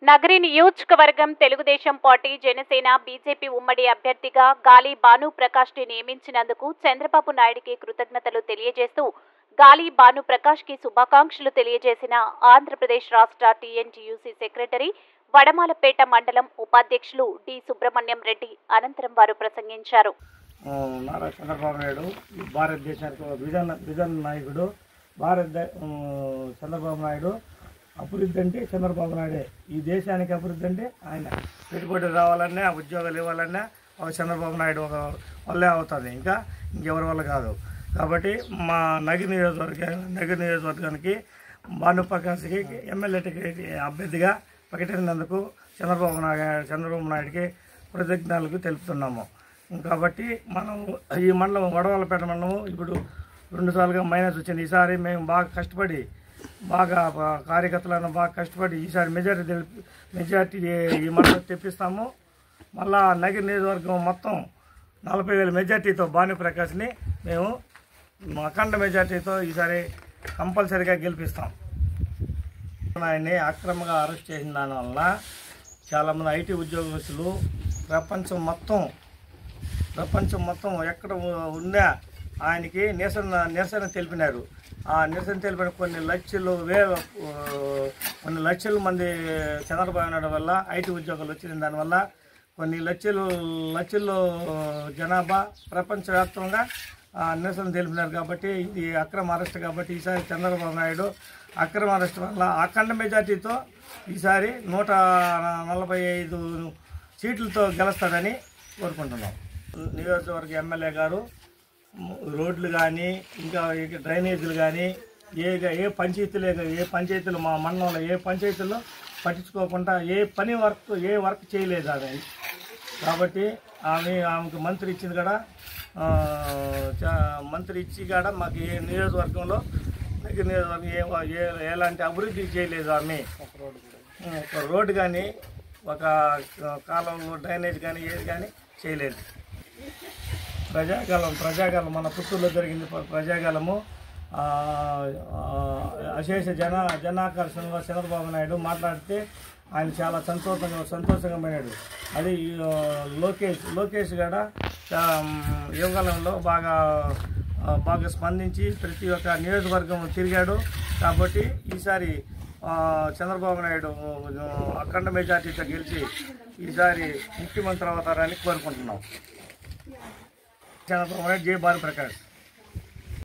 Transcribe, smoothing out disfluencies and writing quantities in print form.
నగరి నియోజకవర్గం Telugu Desam party Janasena BJP ఉమ్మడి అభ్యర్థిగా గాలి భానుప్రకాష్ని నియమించినందుకు చంద్రబాబు నాయుడికి కృతజ్ఞతలు తెలియజేస్తూ గాలి భానుప్రకాష్కి శుభాకాంక్షలు తెలియజేసిన ఆంధ్రప్రదేశ్ రాష్ట్ర టీఎన్టీయూసీ సెక్రటరీ వడమాలపేట మండలం ఉపాధ్యక్షులు డి సుబ్రహ్మణ్యం రెడ్డి అనంతరం వారు ప్రసంగించారు. నారా చంద్రబాబు నాయుడు భారతదేశానికి విజన్ నాయకుడు. చంద్రబాబు నాయుడు అభివృద్ధి అంటే చంద్రబాబు నాయుడే. ఈ దేశానికి అభివృద్ధి అంటే ఆయన. పెట్టుబడి రావాలన్నా ఉద్యోగాలు ఇవ్వాలన్నా ఒక చంద్రబాబు నాయుడు ఒక వల్లే అవుతుంది, ఇంకెవరి వల్ల కాదు. కాబట్టి మా నగరి నియోజకవర్గానికి భానుప్రకాష్కి ఎమ్మెల్యే టికెట్ అభ్యర్థిగా ప్రకటించినందుకు చంద్రబాబు నాయుడికి కృతజ్ఞతలు తెలుపుతున్నాము. కాబట్టి మనం ఈ మండలం వడవలపేట మండలం ఇప్పుడు 2 సార్లుగా మైనస్ వచ్చింది. ఈసారి మేము బాగా కష్టపడి కార్యకర్తలను కష్టపడి ఈసారి మెజార్టీ ఈ మండలం తెప్పిస్తాము. మళ్ళా నగరి నియోజకవర్గం మొత్తం 40,000 మెజార్టీతో భానుప్రకాష్ని మేము అఖండ మెజార్టీతో ఈసారి కంపల్సరీగా గెలిపిస్తాం. ఆయన్ని అక్రమంగా అరెస్ట్ చేసిన దానివల్ల చాలామంది ఐటీ ఉద్యోగస్తులు ప్రపంచం మొత్తం ఎక్కడ ఉన్నా ఆయనకి నిరసన తెలిపినారు. ఆ నిరసన తెలిపిన కొన్ని లక్షల మంది చంద్రబాబు నాయుడు వల్ల ఐటీ ఉద్యోగాలు వచ్చిన దానివల్ల కొన్ని లక్షల్లో జనాభా ప్రపంచవ్యాప్తంగా నిరసన తెలిపినారు. కాబట్టి ఇది అక్రమ అరెస్ట్. కాబట్టి ఈసారి చంద్రబాబు నాయుడు అక్రమ అరెస్ట్ వల్ల అఖండ మెజార్టీతో ఈసారి 145 సీట్లతో గెలుస్తాడని కోరుకుంటున్నాం. నియోజకవర్గ ఎమ్మెల్యే గారు రోడ్లు కానీ ఇంకా డ్రైనేజీలు కానీ ఏ పంచాయతీలు మా మండలంలో ఏ పంచాయతీల్లో పట్టించుకోకుండా ఏ వర్క్ చేయలేదు ఆమె. కాబట్టి ఆమెకు మంత్రి ఇచ్చింది కూడా మాకు ఏ నియోజకవర్గంలో ఎలాంటి అభివృద్ధి చేయలేదు ఆమె. ఒక రోడ్డు కానీ ఒక కాలంలో డ్రైనేజ్ కానీ ఏది కానీ చేయలేదు. ప్రజాగాలం మన పుత్తూరులో జరిగింది ప్రజాగాలము. అశేష జనాకర్షణగా చంద్రబాబు నాయుడు మాట్లాడితే ఆయన చాలా సంతోషంగా పోయినాడు. అది లోకేష్ కూడా యువకాలంలో బాగా స్పందించి ప్రతి ఒక్క నియోజకవర్గం తిరిగాడు. కాబట్టి ఈసారి చంద్రబాబు నాయుడు అఖండ మెజార్టీతో గెలిచి ఈసారి ముఖ్యమంత్రి అవుతారని కోరుకుంటున్నాం. చంద్రబాబు నాయుడు జై భానుప్రకాష్.